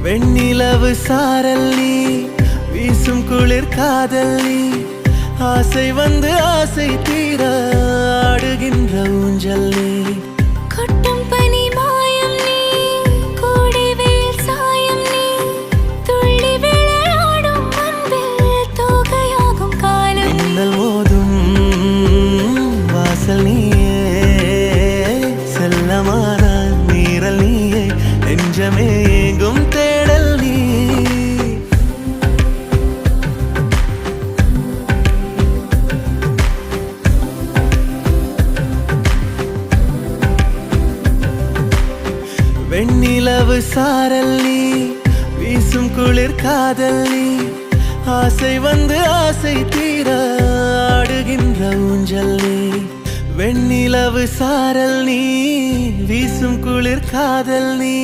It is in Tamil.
வெண்ணிலவு சாரல் நீ வீசும் குளிர் காதல் நீ ஆசை வந்து ஆசை தீர ஆடுகின்ற ஊஞ்சல் நீ கொட்டும் பனி மாயம் நீ கோடை வெயில் சாயம் நீ துள்ளி விளையாடும் அன்பில் தோகையாகும் காலம் மின்னல் மோதும் வாசல் நீயே செல்லமான நீரல் நீயே நெஞ்சமே ஏங்கும் தேடல் நீ வெண்ணிலவு சாரல் நீ வீசும் குளிர் காதல் நீ ஆசை வந்து ஆசை தீர ஆடுகின்ற ஊஞ்சல் நீ வெண்ணிலவு சாரல் நீ வீசும் குளிர் காதல் நீ